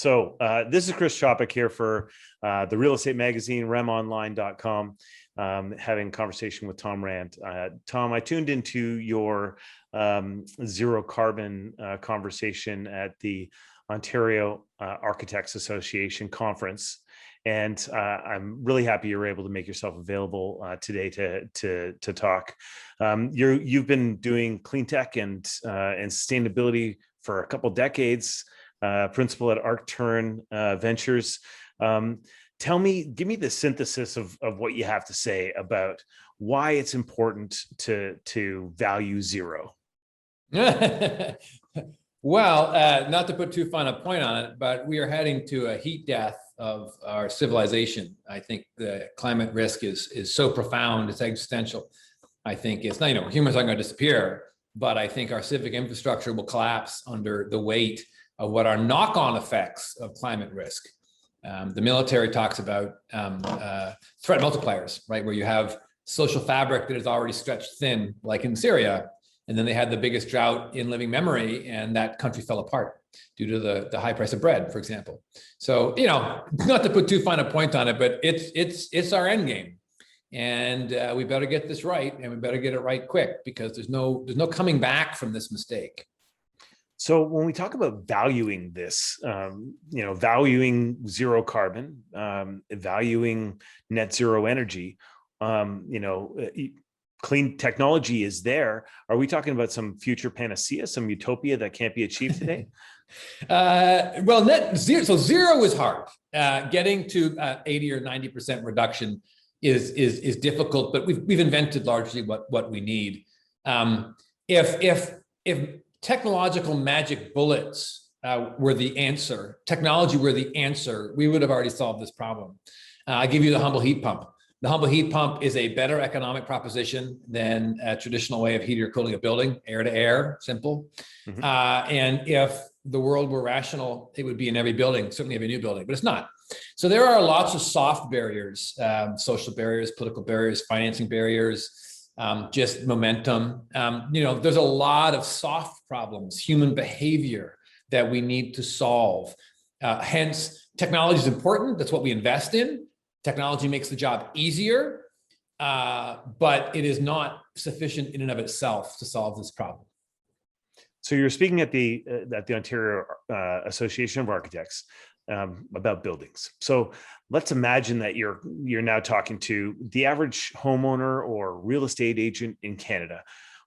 This is Chris Chopik here for the Real Estate Magazine, remonline.com, having a conversation with Tom Rand. Tom, I tuned into your zero carbon conversation at the Ontario Architects Association conference. And I'm really happy you were able to make yourself available today to talk. You've been doing clean tech and sustainability for a couple decades. Principal at Arcturn Ventures. Give me the synthesis of what you have to say about why it's important to value zero. Well, not to put too fine a point on it, but we are heading to a heat death of our civilization. I think the climate risk is so profound, it's existential. I think it's not, humans aren't going to disappear, but I think our civic infrastructure will collapse under the weight of what are knock-on effects of climate risk. The military talks about threat multipliers, right? Where you have social fabric that is already stretched thin, like in Syria, and then they had the biggest drought in living memory, and that country fell apart due to the high price of bread, for example. So, not to put too fine a point on it, but it's our end game, and we better get this right, and we better get it right quick, because there's no coming back from this mistake. So when we talk about valuing this, valuing zero carbon, valuing net zero energy, clean technology is there. Are we talking about some future panacea, some utopia that can't be achieved today? Well, net zero. So zero is hard. Getting to 80 or 90% reduction is difficult, but we've invented largely what we need. If technological magic bullets were the answer, technology were the answer, we would have already solved this problem. I give you the humble heat pump. The humble heat pump is a better economic proposition than a traditional way of heating or cooling a building, air to air, simple. Mm-hmm. And if the world were rational, it would be in every building, certainly every new building, but it's not. So there are lots of soft barriers, social barriers, political barriers, financing barriers, just momentum. There's a lot of soft problems, human behavior that we need to solve. Hence, technology is important. That's what we invest in. Technology makes the job easier, but it is not sufficient in and of itself to solve this problem. So you're speaking at the Ontario Association of Architects about buildings. So let's imagine that you're now talking to the average homeowner or real estate agent in Canada.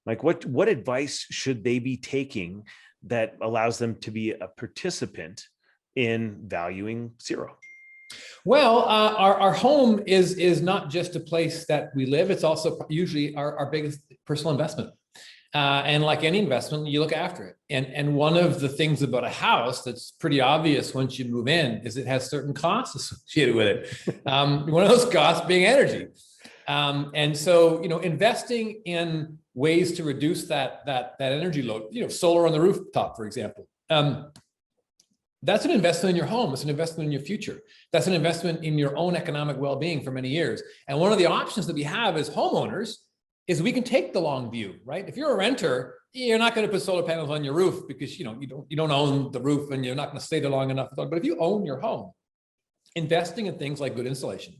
Like what advice should they be taking that allows them to be a participant in valuing zero? Well, our home is not just a place that we live. It's also usually our biggest personal investment. And like any investment, you look after it. And one of the things about a house that's pretty obvious once you move in is it has certain costs associated with it. One of those costs being energy. And so, investing in ways to reduce that energy load, solar on the rooftop, for example. That's an investment in your home. It's an investment in your future. That's an investment in your own economic well-being for many years. And one of the options that we have as homeowners is we can take the long view, right? If you're a renter, you're not going to put solar panels on your roof because you don't own the roof and you're not going to stay there long enough. But if you own your home, investing in things like good insulation,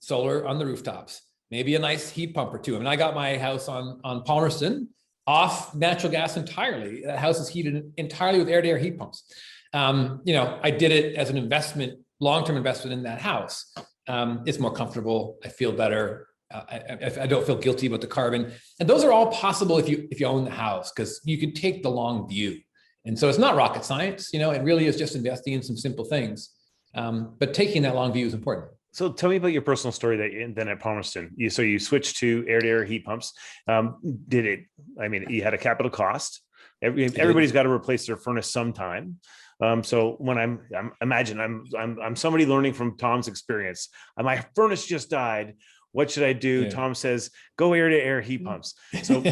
solar on the rooftops, maybe a nice heat pump or two. I mean, I got my house on Palmerston off natural gas entirely. That house is heated entirely with air-to-air heat pumps. I did it as an investment, long-term investment in that house. It's more comfortable. I feel better. I don't feel guilty about the carbon. And those are all possible if you own the house, because you can take the long view. And so it's not rocket science, it really is just investing in some simple things. But taking that long view is important. So tell me about your personal story then at Palmerston. You switched to air-to-air heat pumps. You had a capital cost. Everybody's got to replace their furnace sometime. So when I'm somebody learning from Tom's experience, my furnace just died. What should I do? Yeah. Tom says, go air-to-air heat pumps. So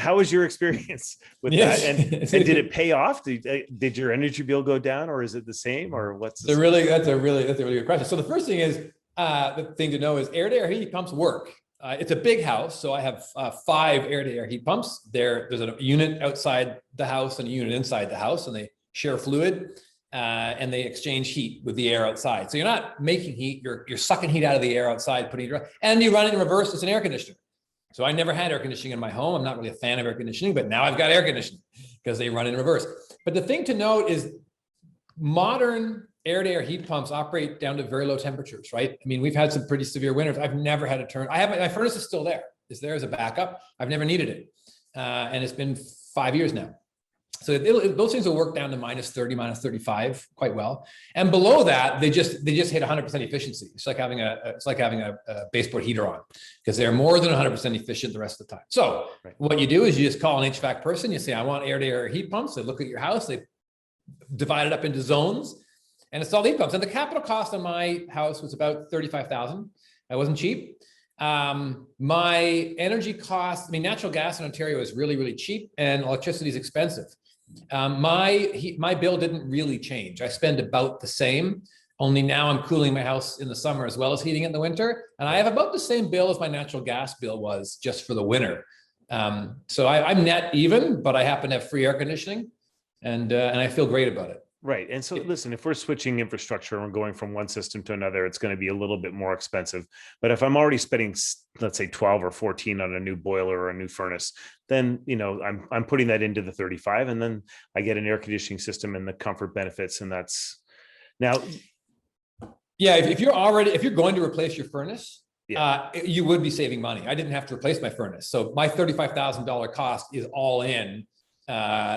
how was your experience with that? And did it pay off? Did your energy bill go down, or is it the same, or what's that's a really good question. So the first thing is, the thing to know is air-to-air heat pumps work. It's a big house, so I have 5 air-to-air heat pumps. There's a unit outside the house and a unit inside the house, and they share fluid. and they exchange heat with the air outside. So you're not making heat, you're sucking heat out of the air outside, putting it, and you run it in reverse, it's an air conditioner. So I never had air conditioning in my home. I'm not really a fan of air conditioning, but now I've got air conditioning because they run in reverse. But the thing to note is modern air-to-air heat pumps operate down to very low temperatures, right? I mean, we've had some pretty severe winters. I've never had to turn, my furnace is still there. It's there as a backup. I've never needed it. And it's been 5 years now. So those things will work down to -30, -35 quite well. And below that, they just hit 100% efficiency. It's like having a baseboard heater on, because they're more than 100% efficient the rest of the time. So what you do is you just call an HVAC person. You say, I want air-to-air heat pumps. They look at your house. They divide it up into zones and install the heat pumps. And the capital cost on my house was about $35,000. That wasn't cheap. My energy cost, I mean, natural gas in Ontario is really, really cheap, and electricity is expensive. My bill didn't really change. I spend about the same, only now I'm cooling my house in the summer as well as heating it in the winter. And I have about the same bill as my natural gas bill was just for the winter. So I'm net even, but I happen to have free air conditioning, and I feel great about it. Right. And so listen, if we're switching infrastructure and we're going from one system to another, it's going to be a little bit more expensive. But if I'm already spending, let's say 12 or 14 on a new boiler or a new furnace, then, you know, I'm putting that into the 35, and then I get an air conditioning system and the comfort benefits. And that's now. Yeah. If you're going to replace your furnace, you would be saving money. I didn't have to replace my furnace. So my $35,000 cost is all in.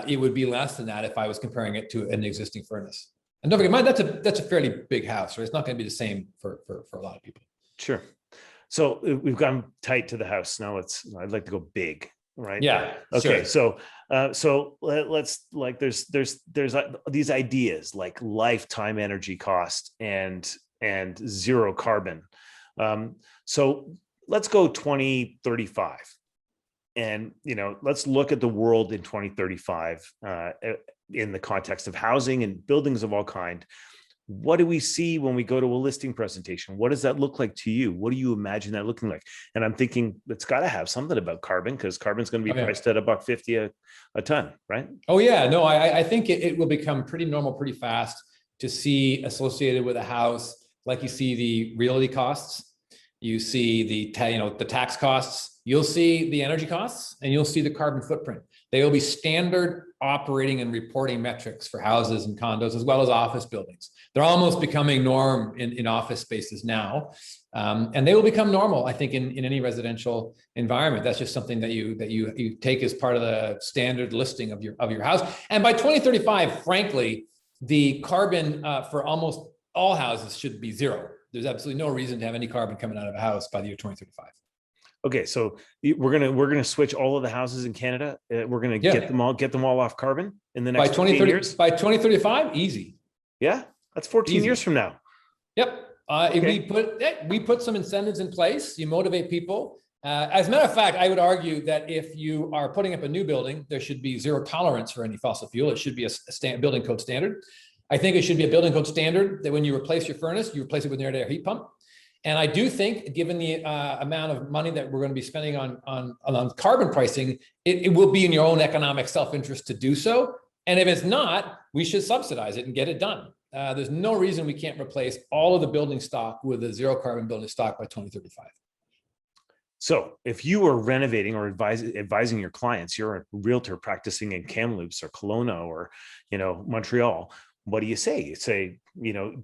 It would be less than that if I was comparing it to an existing furnace. And don't forget, that's a fairly big house, right? It's not going to be the same for a lot of people. Sure. So we've gone tight to the house. Now I'd like to go big, right? Yeah. Okay. Sure. So let's, like, there's these ideas like lifetime energy cost and zero carbon. So let's go 2035. And, you know, let's look at the world in 2035 in the context of housing and buildings of all kind. What do we see when we go to a listing presentation? What does that look like to you? What do you imagine that looking like? And I'm thinking it's got to have something about carbon, because carbon's going to be priced at $1.50 a ton, right? Oh yeah, no, I think it will become pretty normal pretty fast to see associated with a house, like you see the realty costs, you see the tax costs. You'll see the energy costs, and you'll see the carbon footprint. They will be standard operating and reporting metrics for houses and condos, as well as office buildings. They're almost becoming norm in office spaces now. And they will become normal, I think, in any residential environment. That's just something that you take as part of the standard listing of your house. And by 2035, frankly, the carbon for almost all houses should be zero. There's absolutely no reason to have any carbon coming out of a house by the year 2035. Okay, so we're gonna switch all of the houses in Canada. We're gonna get them all off carbon in the next 15 years. By 2035, easy. Yeah, that's 14 years from now. Yep. Okay. We put some incentives in place. You motivate people. As a matter of fact, I would argue that if you are putting up a new building, there should be zero tolerance for any fossil fuel. It should be a building code standard. I think it should be a building code standard that when you replace your furnace, you replace it with an air-to-air heat pump. And I do think, given the amount of money that we're going to be spending on carbon pricing, it will be in your own economic self-interest to do so. And if it's not, we should subsidize it and get it done. There's no reason we can't replace all of the building stock with a zero carbon building stock by 2035. So if you are renovating or advising your clients, you're a realtor practicing in Kamloops or Kelowna or, Montreal, what do you say? You say,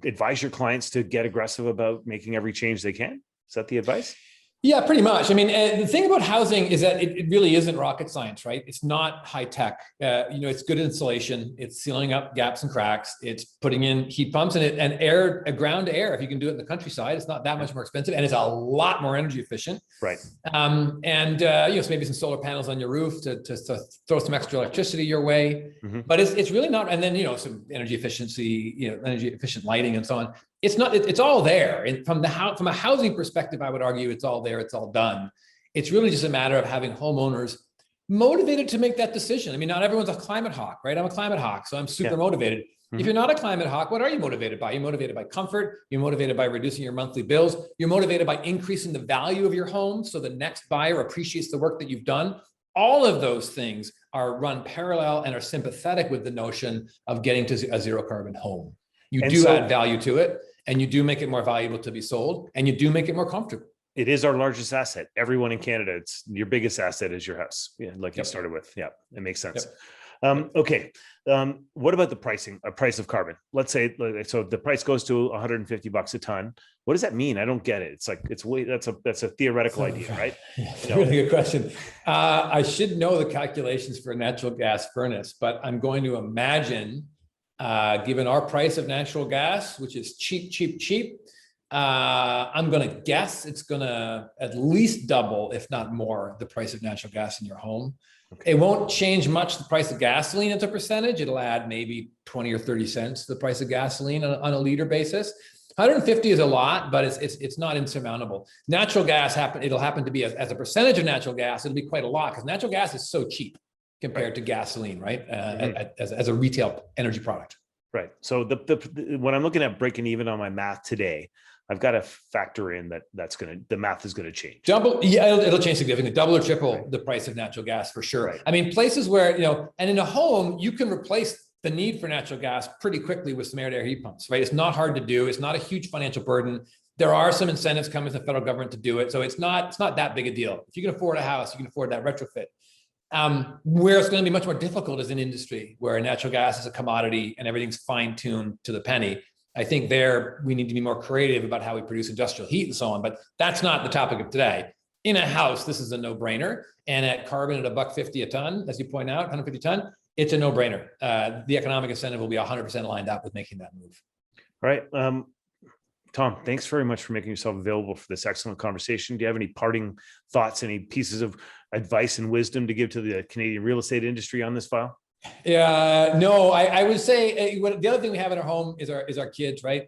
advise your clients to get aggressive about making every change they can. Is that the advice? Yeah, pretty much. I mean, the thing about housing is that it really isn't rocket science, right? It's not high tech. It's good insulation. It's sealing up gaps and cracks. It's putting in heat pumps and ground to air. If you can do it in the countryside, it's not that much more expensive, and it's a lot more energy efficient. Right. So maybe some solar panels on your roof to throw some extra electricity your way. Mm-hmm. But it's really not. And then some energy efficiency, energy efficient lighting and so on. It's not. It's all there. And from a housing perspective, I would argue it's all there. It's all done. It's really just a matter of having homeowners motivated to make that decision. I mean, not everyone's a climate hawk, right? I'm a climate hawk, so I'm super motivated. Mm-hmm. If you're not a climate hawk, what are you motivated by? You're motivated by comfort. You're motivated by reducing your monthly bills. You're motivated by increasing the value of your home so the next buyer appreciates the work that you've done. All of those things are run parallel and are sympathetic with the notion of getting to a zero carbon home. You And do so- add value to it, and you do make it more valuable to be sold, and you do make it more comfortable. It is our largest asset. Everyone in Canada, it's your biggest asset is your house. Yeah, like you Yep. started with. Yeah, it makes sense. Yep. Okay. What about the price of carbon? Let's say, so the price goes to $150 a ton. What does that mean? I don't get it. It's like, that's a theoretical idea, right? It's a really good question. I should know the calculations for a natural gas furnace, but I'm going to imagine, given our price of natural gas, which is cheap, I'm going to guess it's going to at least double, if not more, the price of natural gas in your home. Okay. It won't change much the price of gasoline as a percentage. It'll add maybe 20 or 30 cents to the price of gasoline on a liter basis. 150 is a lot, but it's not insurmountable. Natural gas it'll happen to be as a percentage of natural gas, it'll be quite a lot because natural gas is so cheap compared to gasoline, right? As a retail energy product. Right. So when I'm looking at breaking even on my math today, I've got to factor in the math is going to change. It'll change significantly, double or triple the price of natural gas for sure. Right. I mean, places where, and in a home, you can replace the need for natural gas pretty quickly with some air-to-air heat pumps, right? It's not hard to do. It's not a huge financial burden. There are some incentives coming from the federal government to do it. So it's not that big a deal. If you can afford a house, you can afford that retrofit. Where it's going to be much more difficult is in industry, where natural gas is a commodity and everything's fine-tuned to the penny. I think there we need to be more creative about how we produce industrial heat and so on, but that's not the topic of today. In a house, this is a no-brainer, and at carbon at $1.50 a ton, as you point out, 150 ton, it's a no-brainer. The economic incentive will be 100% lined up with making that move. All right, Tom, thanks very much for making yourself available for this excellent conversation. Do you have any parting thoughts, any pieces of advice and wisdom to give to the Canadian real estate industry on this file? Yeah, no, I would say the other thing we have in our home is our kids, right?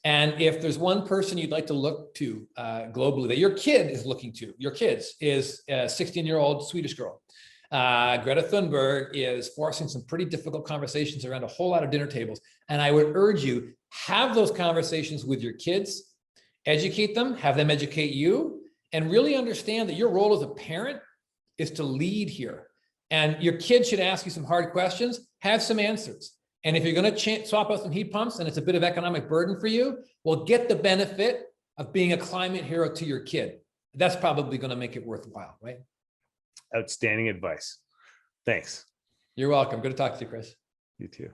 And if there's one person you'd like to look to globally that your kid is looking to, your kids is a 16-year-old Swedish girl. Greta Thunberg is forcing some pretty difficult conversations around a whole lot of dinner tables. And I would urge you, have those conversations with your kids, educate them, have them educate you, and really understand that your role as a parent is to lead here. And your kids should ask you some hard questions, have some answers. And if you're going to swap out some heat pumps and it's a bit of economic burden for you, well, get the benefit of being a climate hero to your kid. That's probably going to make it worthwhile, right? Outstanding advice. Thanks. You're welcome. Good to talk to you, Chris. You too.